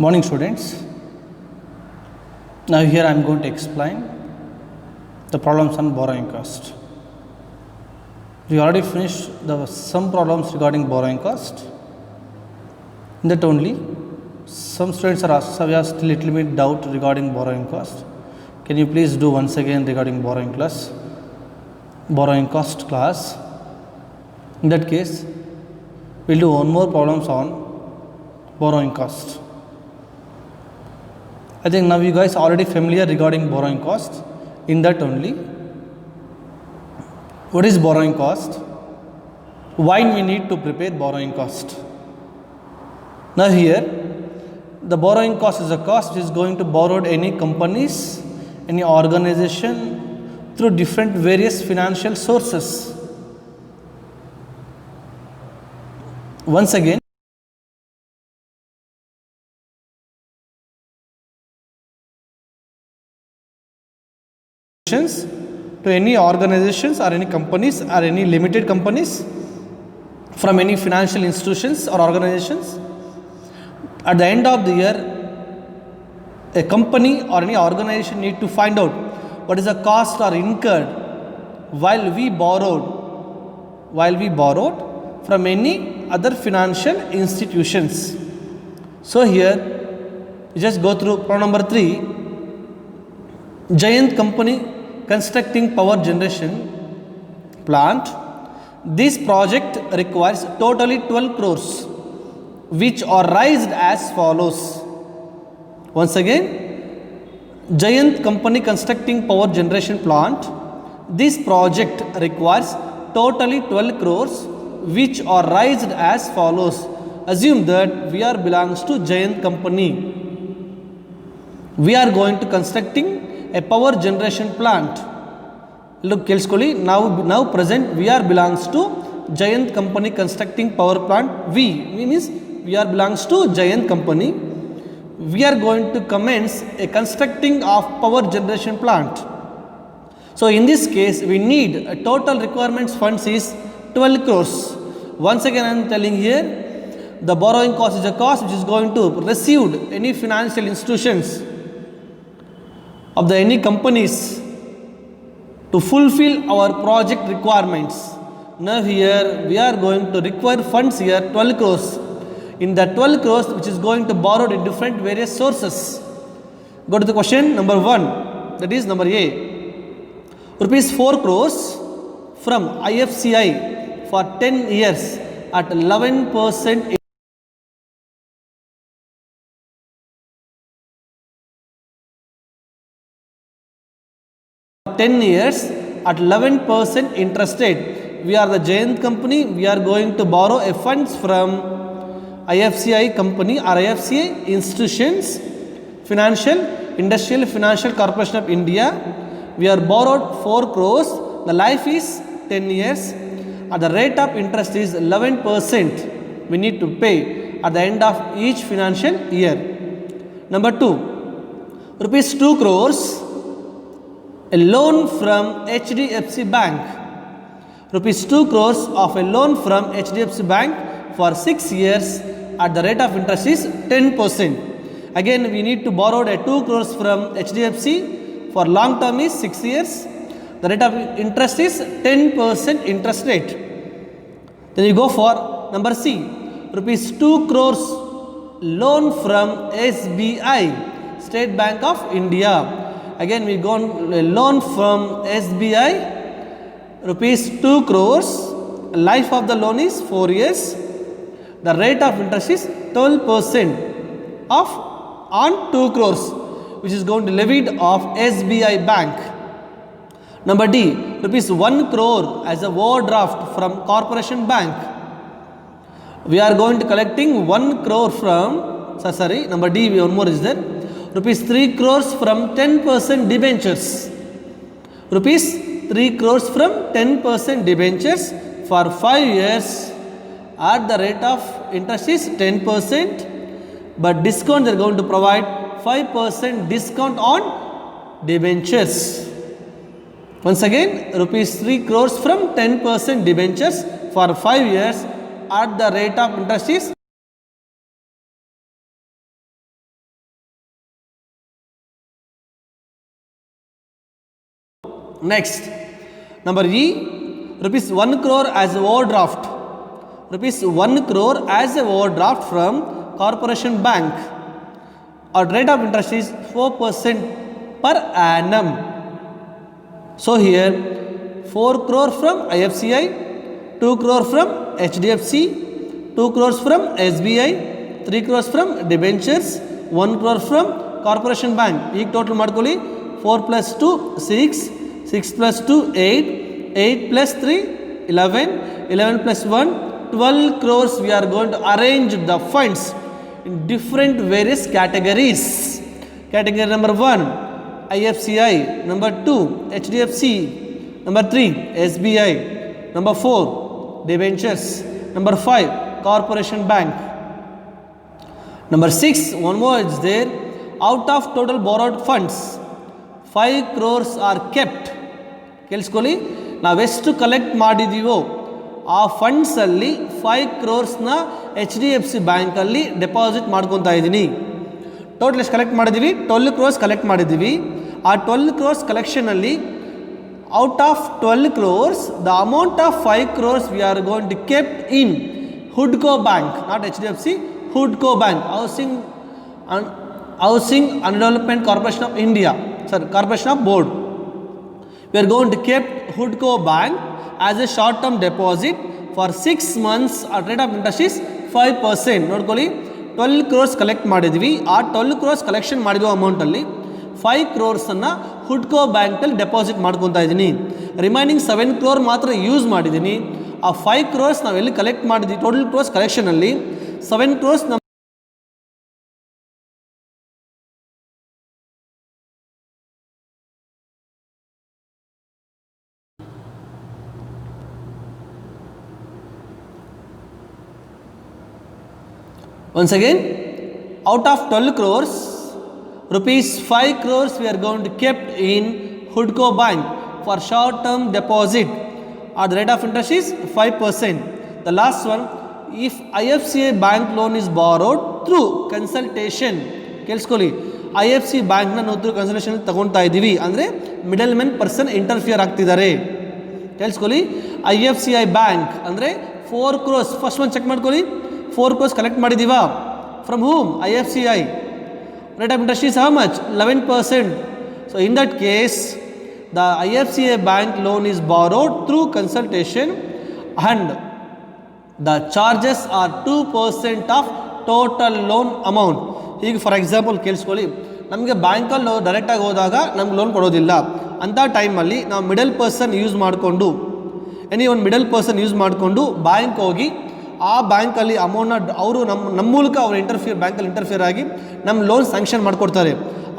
Morning students. Now here I am going to explain the problems on borrowing cost. We already finished some problems regarding borrowing cost. In that only some students are asked little bit doubt regarding borrowing cost. Can you please do once again regarding borrowing cost class? In that case, we'll do one more problems on borrowing cost. I think now you guys are already familiar regarding borrowing cost. In that only, what is borrowing cost? Why we need to prepare borrowing cost? Now here, the borrowing cost is a cost which is going to borrow any companies, any organization through different various financial sources. Once again, to any organizations or any companies or any limited companies from any financial institutions or organizations. At the end of the year, a company or any organization need to find out what is the cost or incurred while we borrowed from any other financial institutions. So here you just go through problem number 3. Giant company constructing power generation plant. This project requires totally 12 crores, which are raised as follows. Once again, giant company constructing power generation plant. This project requires totally 12 crores, which are raised as follows. Assume that we are belongs to giant company. We are going to constructing a power generation plant. Look carefully, now present we are belongs to giant company constructing power plant. We means we are belongs to giant company. We are going to commence a constructing of power generation plant. So in this case, we need a total requirements funds is 12 crores. Once again I am telling here, the borrowing cost is a cost which is going to received any financial institutions of the any companies to fulfill our project requirements. Now here we are going to require funds here 12 crores. In that 12 crores which is going to borrow in different various sources. Go to the question number 1, that is number A. Rupees 4 crores from IFCI for 10 years at 11% 10 years at 11% interest rate. We are the giant company. We are going to borrow a funds from IFCI company or IFCI institutions, Industrial Financial Corporation of India. We are borrowed 4 crores. The life is 10 years. At the rate of interest is 11%. We need to pay at the end of each financial year. Number 2, rupees 2 crores. A loan from HDFC Bank. Rupees 2 crores of a loan from HDFC Bank for 6 years at the rate of interest is 10%. Again, we need to borrow a 2 crores from HDFC for long term is 6 years. The rate of interest is 10% interest rate. Then you go for number C. Rupees 2 crores loan from SBI, State Bank of India. Again, we go on a loan from SBI, rupees 2 crores. Life of the loan is 4 years. The rate of interest is 12% on 2 crores, which is going to levied of SBI Bank. Number D, rupees 1 crore as a overdraft from Corporation Bank. We are going to collecting 1 crore from, number D, one more is there. Rupees 3 crores from 10% debentures. Rupees 3 crores from 10% debentures for 5 years at the rate of interest is 10%, but discount they are going to provide 5% discount on debentures. Once again, rupees 3 crores from 10% debentures for 5 years at the rate of interest is Next, number E, rupees 1 crore as overdraft. Rupees 1 crore as a overdraft from Corporation Bank. Our rate of interest is 4% per annum. So here 4 crore from IFCI, 2 crore from HDFC, 2 crores from SBI, 3 crores from debentures, 1 crore from Corporation Bank. ಈಗ total ಮಾಡ್ಕೊಳ್ಳಿ. 4 plus 2 6, 6 plus 2 8, 8 plus 3 11, 11 plus 1 12 crores. We are going to arrange the funds in different various categories. Category number 1 IFCI, number 2 HDFC, number 3 SBI, number 4 debentures, number 5 Corporation Bank. Number 6, one more is there. Out of total borrowed funds, 5 crores are kept. ಕೇಳಿಸ್ಕೊಳ್ಳಿ, ನಾವೆಷ್ಟು collect ಮಾಡಿದ್ದೀವೋ ಆ ಫಂಡ್ಸಲ್ಲಿ 5 ಕ್ರೋರ್ಸ್ನ HDFC ಬ್ಯಾಂಕಲ್ಲಿ deposit ಮಾಡ್ಕೊತಾ ಇದ್ದೀನಿ. Total ಎಷ್ಟು collect ಮಾಡಿದ್ದೀವಿ? 12 crores collect ಮಾಡಿದ್ದೀವಿ. ಆ 12 ಕ್ರೋರ್ಸ್ ಕಲೆಕ್ಷನಲ್ಲಿ out of 12 crores, the amount of 5 crores we are going to kept in HUDCO Bank, not HDFC, HUDCO Bank, Housing and Development Corporation of India, sorry, Corporation of Board. We are going to keep HUDCO Bank as a short term deposit for 6 months at rate of interest is 5%. ನೋಡ್ಕೊಳ್ಳಿ, 12 crores collect ಮಾಡಿದ್ವಿ. ಆ 12 crores collection ಮಾಡಿರೋ ಅಮೌಂಟಲ್ಲಿ 5 crores-ಅನ್ನು ಹುಡ್ಕೋ ಬ್ಯಾಂಕಲ್ಲಿ deposit ಮಾಡ್ಕೊತಾ ಇದ್ದೀನಿ. Remaining 7 crore ಮಾತ್ರ use ಮಾಡಿದ್ದೀನಿ. ಆ 5 crores ನಾವು ಎಲ್ಲಿ ಕಲೆಕ್ಟ್ ಮಾಡಿದ್ವಿ? ಟೋಟಲ್ ಕ್ರೋರ್ಸ್ ಕಲೆಕ್ಷನಲ್ಲಿ 7 crores ನಮ್ಮ once again, out of 12 crores, rupees 5 crores we are going to kept in HUDCO Bank for short term deposit. The rate of interest is 5%. The last one, if IFCI bank loan is borrowed through consultation, ಕೇಳಿಸ್ಕೊಳ್ಳಿ, IFC ಬ್ಯಾಂಕ್ನ ನಾವು through consultation ತಗೊಳ್ತಾ ಇದ್ದೀವಿ ಅಂದರೆ middle man person interfere ಆಗ್ತಿದ್ದಾರೆ. ಕೇಳಿಸ್ಕೊಳ್ಳಿ, IFCI bank ಅಂದರೆ 4 crores, first ಒಂದು ಚೆಕ್ ಮಾಡ್ಕೊಳ್ಳಿ. 4 crores ಕಲೆಕ್ಟ್ ಮಾಡಿದ್ದೀವಾ? From whom? IFCI. Rate of interest is how much? 11%. So in that case, the IFCI bank loan is borrowed through consultation and the charges are 2% of total loan amount. ಈಗ for example ಕೇಳಿಸ್ಕೊಳ್ಳಿ, ನಮಗೆ ಬ್ಯಾಂಕಲ್ಲಿ ಡೈರೆಕ್ಟಾಗಿ ಹೋದಾಗ ನಮ್ಗೆ loan ಕೊಡೋದಿಲ್ಲ. ಅಂಥ ಟೈಮಲ್ಲಿ ನಾವು ಮಿಡಲ್ ಪರ್ಸನ್ ಯೂಸ್ ಮಾಡಿಕೊಂಡು, ಒಂದು ಮಿಡಲ್ ಪರ್ಸನ್ ಯೂಸ್ ಮಾಡಿಕೊಂಡು ಬ್ಯಾಂಕ್ ಹೋಗಿ ಆ ಬ್ಯಾಂಕಲ್ಲಿ ಅಮೌಂಟ್ನ ಅವರು ನಮ್ಮ ಮೂಲಕ ಅವರು ಬ್ಯಾಂಕಲ್ಲಿ ಇಂಟರ್ಫಿಯರ್ ಆಗಿ ನಮ್ಮ ಲೋನ್ ಸ್ಯಾಂಕ್ಷನ್ ಮಾಡಿಕೊಡ್ತಾರೆ.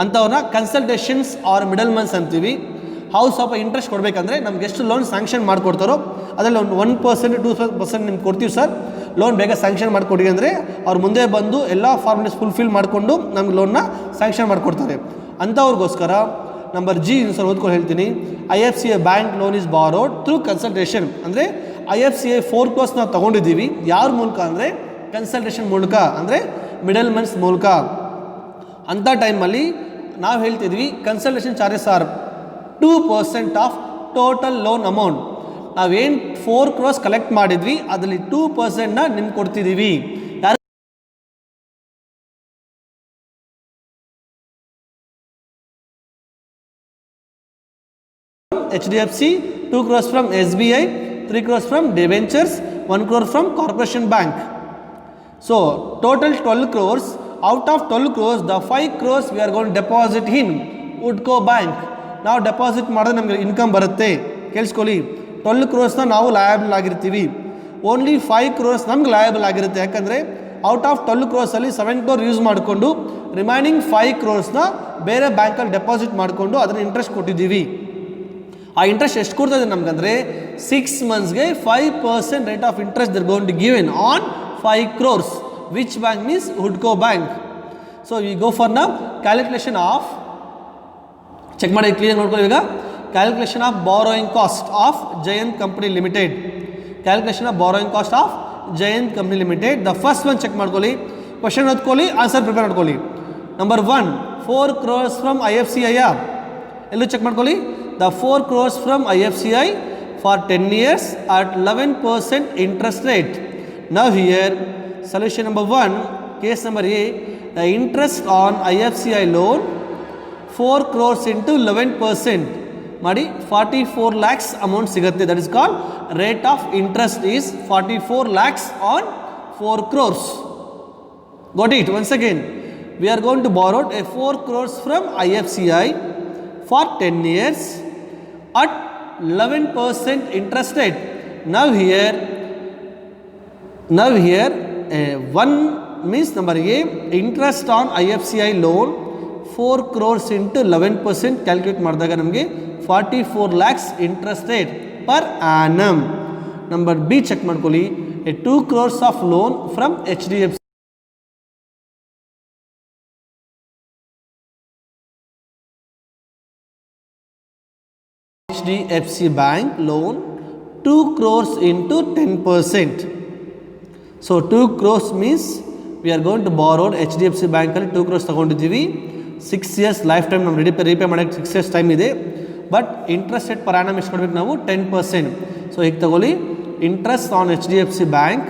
ಅಂಥವ್ರನ್ನ ಕನ್ಸಲ್ಟೇಷನ್ಸ್ ಆರ್ ಮಿಡಲ್ ಮನ್ಸ್ ಅಂತೀವಿ. ಹೌಸ್ ಸ್ವಲ್ಪ ಇಂಟ್ರೆಸ್ಟ್ ಕೊಡಬೇಕಂದ್ರೆ ನಮ್ಗೆ ಎಷ್ಟು ಲೋನ್ ಸ್ಯಾಂಕ್ಷನ್ ಮಾಡಿಕೊಡ್ತಾರೋ ಅದರಲ್ಲಿ ಒಂದು 1% 2% ನಿಮ್ಗೆ ಕೊಡ್ತೀವಿ ಸರ್, ಲೋನ್ ಬೇಗ ಸ್ಯಾಂಕ್ಷನ್ ಮಾಡಿಕೊಡಿ ಅಂದರೆ ಅವ್ರು ಮುಂದೆ ಬಂದು ಎಲ್ಲ ಫಾರ್ಮಾಲಿಟೀಸ್ ಫುಲ್ಫಿಲ್ ಮಾಡಿಕೊಂಡು ನಮ್ಗೆ ಲೋನ್ನ ಸ್ಯಾಂಕ್ಷನ್ ಮಾಡಿಕೊಡ್ತಾರೆ. ಅಂಥವ್ರಿಗೋಸ್ಕರ ನಂಬರ್ ಜಿ ಸರ್ ಓದ್ಕೊಂಡು ಹೇಳ್ತೀನಿ. IFCI bank loan is borrowed through consultation ಅಂದರೆ IFCI 4 crores ನಾವು ತೊಗೊಂಡಿದ್ದೀವಿ. ಯಾರ ಮೂಲಕ ಅಂದರೆ ಕನ್ಸಲ್ಟೇಷನ್ ಮೂಲಕ, ಅಂದರೆ ಮಿಡಲ್ ಮನ್ಸ್ ಮೂಲಕ. ಅಂಥ ಟೈಮಲ್ಲಿ ನಾವು ಹೇಳ್ತಿದ್ವಿ consultation charges are 2% of total loan amount. ನಾವೇನು 4 crores ಕಲೆಕ್ಟ್ ಮಾಡಿದ್ವಿ ಅದರಲ್ಲಿ 2%ನ ನಿಮ್ಗೆ ಕೊಡ್ತಿದ್ದೀವಿ. HDFC, 2 crores from SBI, 3 crores from debentures, 1 crore from Corporation Bank. So total 12 crores. Out of 12 crores, the 5 crores we are going to deposit in HUDCO Bank. ನಾವು deposit ಮಾಡಿದ್ರೆ ನಮಗೆ income ಬರುತ್ತೆ. ಕೇಳಿಸ್ಕೊಳ್ಳಿ, 12 crores ನಾವು ಲಯಬಲ್ ಆಗಿರ್ತೀವಿ. Only 5 crores ನಮ್ಗೆ liable ಆಗಿರುತ್ತೆ. ಯಾಕಂದರೆ ಔಟ್ ಆಫ್ 12 crores-ಅಲ್ಲಿ 7 crore ಯೂಸ್ ಮಾಡಿಕೊಂಡು ರಿಮೈನಿಂಗ್ 5 crores ಬೇರೆ ಬ್ಯಾಂಕಲ್ಲಿ ಡೆಪಾಸಿಟ್ ಮಾಡಿಕೊಂಡು ಅದನ್ನು ಇಂಟ್ರೆಸ್ಟ್ ಕೊಟ್ಟಿದ್ದೀವಿ. ಆ ಇಂಟ್ರೆಸ್ಟ್ ಎಷ್ಟು ಕೊಡ್ತದೆ ನಮಗಂದರೆ 6 monthsಗೆ 5% rate of interest they're going to given on 5 crores. Which bank means ಹುಡ್ಕೋ bank. So we go for ನ ಕ್ಯಾಲ್ಕುಲೇಷನ್ ಆಫ್, ಚೆಕ್ ಮಾಡಿ ಕ್ಲಿಯರ್ ನೋಡ್ಕೊಳ್ಳಿ. ಈಗ calculation of borrowing cost of Jayant Company Limited. Calculation of borrowing cost of Jayant Company Limited. The first one check ಮಾಡ್ಕೊಳ್ಳಿ, question ಓದ್ಕೊಳ್ಳಿ, answer prepare ಮಾಡ್ಕೊಳ್ಳಿ. Number 1, 4 crores from IFCI. ಎಲ್ಲೂ check ಮಾಡ್ಕೊಳ್ಳಿ. the 4 crores from IFCI for 10 years at 11% interest rate. Now here solution number 1, case number A, the interest on IFCI loan 4 crores into 11% ಮಾಡಿ 44 lakhs amount ಸಿಗುತ್ತೆ. That is called rate of interest is 44 lakhs on 4 crores. Got it? Once again, we are going to borrow a 4 crores from IFCI for 10 years at 11% interest rate. Now here 1 means number A, interest on IFCI loan 4 crores into 11% calculate ಮಾಡಿದಾಗ ನಮಗೆ 44 lakhs interest rate per annum. Number B check ಮಾಡ್ಕೊಳ್ಳಿ, a 2 crores of loan from HDFC bank loan 2 crores into 10%. So 2 crores means we are going to borrow HDFC bank ಅಲ್ಲಿ 2 crores ತಗೊಂಡಿದ್ದೀವಿ. 6 years life time ನಾವು repay ಮಾಡೋಕ್ಕೆ 6 years time ಇದೆ. But interest rate per annum ಎಷ್ಟು ಕೊಡಬೇಕು ನಾವು 10%. So ಈಗ ತಗೊಳ್ಳಿ, interest on HDFC bank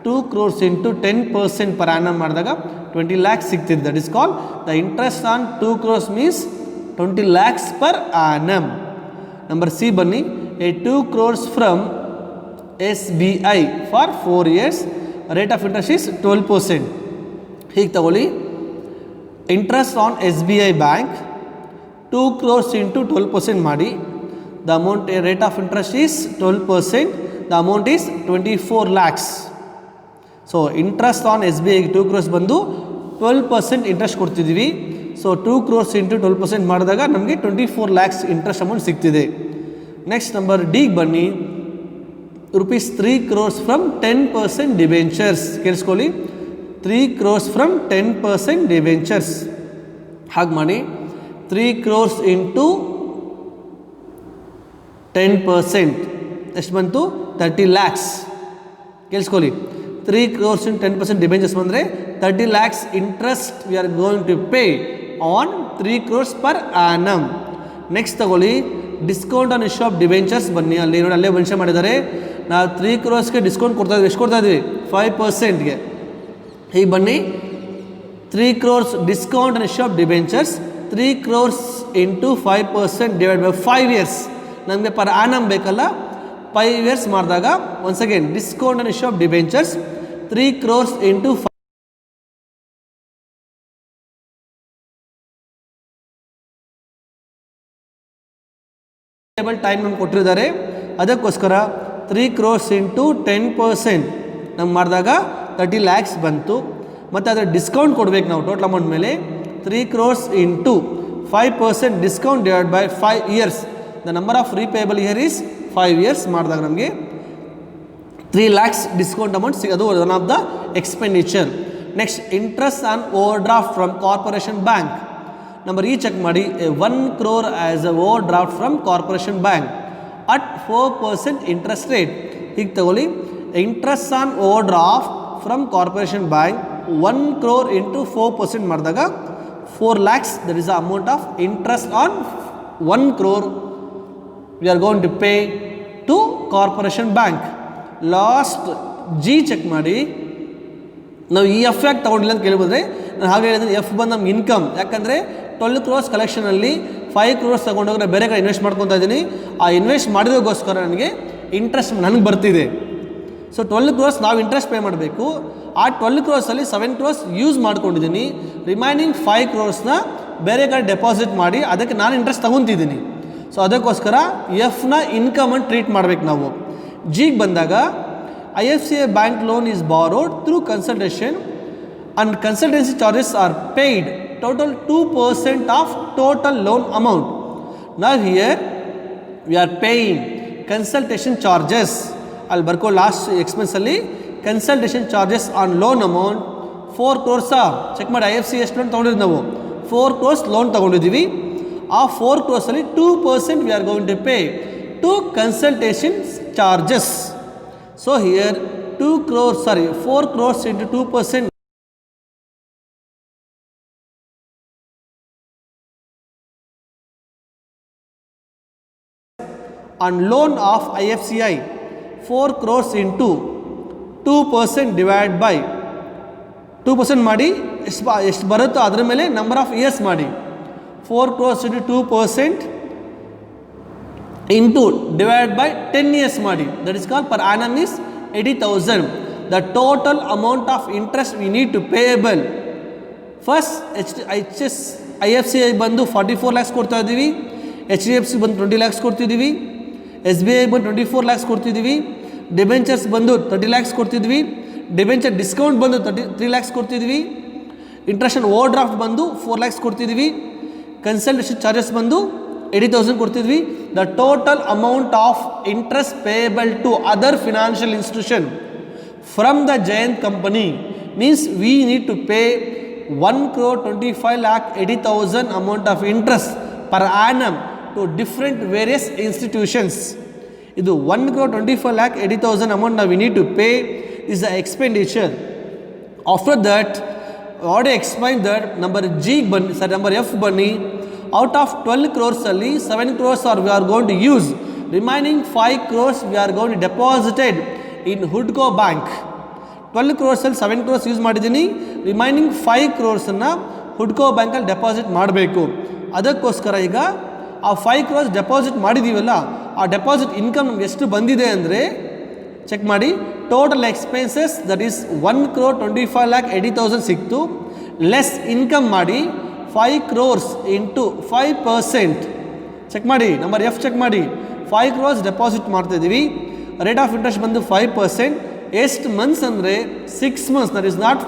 2 crores into 10% per annum ಮಾಡಿದಾಗ 20 lakhs ಸಿಗ್ತಿದೆ. That is call the interest on 2 crores means 20 lakhs per annum. Number C ಬನ್ನಿ, a 2 crores from SBI for 4 years rate of interest is 12%. ಹೀಗೆ ತಗೊಳ್ಳಿ, interest on SBI bank 2 crores into 12% ಮಾಡಿ, the amount rate of interest is 12%, the amount is 24 lakhs. So interest on SBI 2 crores ಬಂದು 12% interest ಕೊಡ್ತಿದ್ದೀವಿ. So 2 crores into 12% ಮಾಡಿದಾಗ ನಮಗೆ 24 lakhs interest amount ಸಿಗ್ತಿದೆ. Next number ಡಿಗೆ ಬನ್ನಿ, ರುಪೀಸ್ 3 crores ಫ್ರಮ್ 10% ಡಿಬೆಂಚರ್ಸ್. ಕೇಳಿಸ್ಕೊಳ್ಳಿ, 3 crores from 10% debentures. ಹಾಗೆ ಮಾಡಿ 3 crores into 10% ಎಷ್ಟು ಬಂತು 30 lakhs. ಕೇಳಿಸ್ಕೊಳ್ಳಿ, 3 crores into 10% ಡಿಬೆಂಚರ್ಸ್ ಬಂದರೆ 30 lakhs interest we are going to pay on 3 crores per annum. Next ತಗೊಳ್ಳಿ, discount on issue of debentures ಬನ್ನಿ, ಅಲ್ಲಿ ನೋಡಿ ಅಲ್ಲೇ ಮೆನ್ಷನ್ ಮಾಡಿದ್ದಾರೆ. ನಾವು 3 crores ಡಿಸ್ಕೌಂಟ್ ಕೊಡ್ತಾ ಇದ್ದೀವಿ. ಎಷ್ಟು ಕೊಡ್ತಾ ಇದ್ದೀವಿ? 5%ಗೆ. ಹೀಗೆ ಬನ್ನಿ, 3 crores discount on issue of debentures 3 crores into 5% divide by 5 years. ನಮಗೆ ಪರ್ ಆನಮ್ ಬೇಕಲ್ಲ, 5 years ಮಾಡಿದಾಗ once again discount on issue of debentures 3 crores into 5 time ನಮ್ಗೆ ಕೊಟ್ಟಿದ್ದಾರೆ. ಅದಕ್ಕೋಸ್ಕರ 3 crores into 10% ನಮ್ಗೆ ಮಾಡಿದಾಗ 30 lakhs ಬಂತು. ಮತ್ತು ಅದರ ಡಿಸ್ಕೌಂಟ್ ಕೊಡಬೇಕು ನಾವು ಟೋಟಲ್ ಅಮೌಂಟ್ ಮೇಲೆ. 3 crores into 5% discount divide by 5 years. The number of repayable year is 5 years ಮಾಡಿದಾಗ ನಮಗೆ 3 lakhs ಡಿಸ್ಕೌಂಟ್ ಅಮೌಂಟ್ ಸಿಗೋದು one of the expenditure. Next interest on overdraft from Corporation Bank. Number E check ಮಾಡಿ, 1 crore as a overdraft from Corporation Bank at 4% interest rate. ಹೀಗೆ ತಗೊಳ್ಳಿ, interest on overdraft from Corporation Bank 1 crore into 4% ಮಾಡಿದಾಗ 4 lakhs. That is the amount of interest on 1 crore we are going to pay to Corporation Bank. Last G check ಮಾಡಿ, ನಾವು ಈ F ಯಾಕೆ ತೊಗೊಂಡಿಲ್ಲ ಅಂತ ಕೇಳಿದ್ರೆ, ನಾನು ಹಾಗೆ ಹೇಳಿದ್ರೆ ಎಫ್ ಬಂದು ನಮ್ಗೆ ಇನ್ಕಮ್. ಯಾಕಂದರೆ 12 crores ಕಲೆಕ್ಷನಲ್ಲಿ 5 crores ತೊಗೊಂಡೋಗಿ ನಾನು ಬೇರೆ ಕಡೆ ಇನ್ವೆಸ್ಟ್ ಮಾಡ್ಕೊತಾ ಇದ್ದೀನಿ. ಆ ಇನ್ವೆಸ್ಟ್ ಮಾಡಿದೋಗೋಸ್ಕರ ನನಗೆ ಇಂಟ್ರೆಸ್ಟ್ ನನಗೆ ಬರ್ತಿದೆ. ಸೊ 12 crores ನಾವು ಇಂಟ್ರೆಸ್ಟ್ ಪೇ ಮಾಡಬೇಕು. ಆ 12 crores 7 crores ಯೂಸ್ ಮಾಡ್ಕೊಂಡಿದ್ದೀನಿ. ರಿಮೈನಿಂಗ್ 5 crores ಬೇರೆ ಕಡೆ ಡೆಪಾಸಿಟ್ ಮಾಡಿ ಅದಕ್ಕೆ ನಾನು ಇಂಟ್ರೆಸ್ಟ್ ತೊಗೊತಿದ್ದೀನಿ. ಸೊ ಅದಕ್ಕೋಸ್ಕರ ಎಫ್ನ ಇನ್ಕಮ್ ಅಂತ ಟ್ರೀಟ್ ಮಾಡಬೇಕು ನಾವು. ಜಿಗೆ ಬಂದಾಗ IFCI bank loan is borrowed through consultation and consultancy charges are paid total 2% of total loan amount. Now here we are paying consultation charges. I'll barco last expense alli consultation charges on loan amount 4 crores. Check ಮಾಡಿ IFCI ಎಷ್ಟು loan ತಗೊಂಡಿದ್ದೀವಿ ನಾವು 4 crores loan ತಗೊಂಡಿದ್ದೀವಿ. ಆ 4 crores ಅಲ್ಲಿ 2% we are going to pay to consultation charges. So here 4 crores into 2% on loan of IFCI 4 crores into 2% divided by 2% ಮಾಡಿ ಎಷ್ಟು ಬರುತ್ತೋ ಅದರ ಮೇಲೆ ನಂಬರ್ ಆಫ್ ಇಯರ್ಸ್ ಮಾಡಿ 4 crores into 2% into divided by 10 years ಮಾಡಿ, that is called per annum is 80,000. The total amount of interest we need to payable, first IFCI ಬಂದು 44 lakhs ಕೊಡ್ತಾ ಇದ್ದೀವಿ, HDFC ಬಂದು 20 lakhs ಕೊಡ್ತಿದ್ದೀವಿ, SBI ಬಂದು 24 lakhs ಕೊಡ್ತಿದ್ದೀವಿ, ಡಿಬೆಂಚರ್ಸ್ ಬಂದು 30 lakhs ಕೊಡ್ತಿದ್ವಿ, debenture discount ಬಂದು 3 lakhs ಕೊಡ್ತಿದ್ವಿ, ಇಂಟ್ರೆಸ್ಟ್ ಆನ್ ಓವರ್ ಡ್ರಾಫ್ಟ್ ಬಂದು 4 lakhs ಕೊಡ್ತಿದ್ವಿ, ಕನ್ಸಲ್ಟೇಷನ್ ಚಾರ್ಜಸ್ ಬಂದು 80,000 ಕೊಡ್ತಿದ್ವಿ. The total amount of interest payable to other financial institution from the Jayant company means we need to pay 1,25,80,000 amount of interest per annum to different various institutions. ಇದು 1,25,80,000 amount now we need to pay is the expenditure. After that, I already explained that number F ಬನ್ನಿ, out of 12 crores ಅಲ್ಲಿ 7 crores are we are going to use, remaining 5 crores we are going to deposited in Hudco Bank. 12 crores ಅಲ್ಲಿ 7 crores use ಮಾಡಿದ್ದೀನಿ, remaining 5 crores-ಅನ್ನು ಹುಡ್ಕೋ ಬ್ಯಾಂಕಲ್ಲಿ deposit ಮಾಡಬೇಕು. ಅದಕ್ಕೋಸ್ಕರ ಈಗ ಆ 5 crores deposit ಮಾಡಿದ್ದೀವಲ್ಲ, ಆ ಡೆಪಾಸಿಟ್ ಇನ್ಕಮ್ ನಮ್ಗೆ ಎಷ್ಟು ಬಂದಿದೆ ಅಂದರೆ ಚೆಕ್ ಮಾಡಿ. ಟೋಟಲ್ ಎಕ್ಸ್ಪೆನ್ಸಸ್ ದಟ್ ಈಸ್ 1,25,80,000 ಸಿಕ್ತು, ಲೆಸ್ ಇನ್ಕಮ್ ಮಾಡಿ 5 crores ಇಂಟು 5%. ಚೆಕ್ ಮಾಡಿ, ನಂಬರ್ ಎಫ್ ಚೆಕ್ ಮಾಡಿ. 5 crores ಡೆಪಾಸಿಟ್ ಮಾಡ್ತಾಯಿದ್ದೀವಿ, ರೇಟ್ ಆಫ್ ಇಂಟ್ರೆಸ್ಟ್ ಬಂದು 5%. ಎಷ್ಟು ಮಂತ್ಸ್ ಅಂದರೆ 6 months, that is not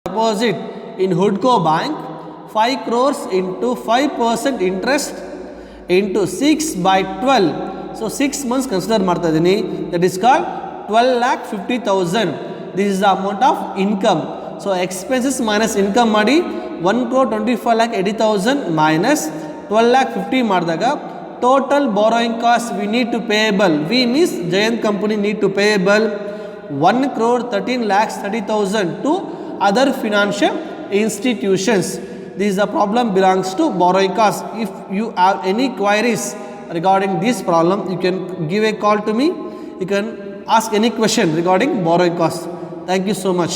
deposit in Hudco Bank. 5 crores into 5% interest into 6 by 12. So 6 months consider ಮಾಡ್ತಾ ಇದ್ದೀನಿ, that is called 12,50,000. This is the amount of income. So expenses minus income ಮಾಡಿ 1,25,80,000 minus 12,50,000 ಮಾಡಿದಾಗ total borrowing cost we need to payable, we means Jayant company need to payable 1,13,30,000 to other financial institutions. This is the problem belongs to borrowing cost. If you have any queries regarding this problem, you can give a call to me. You can ask any question regarding borrowing cost. Thank you so much.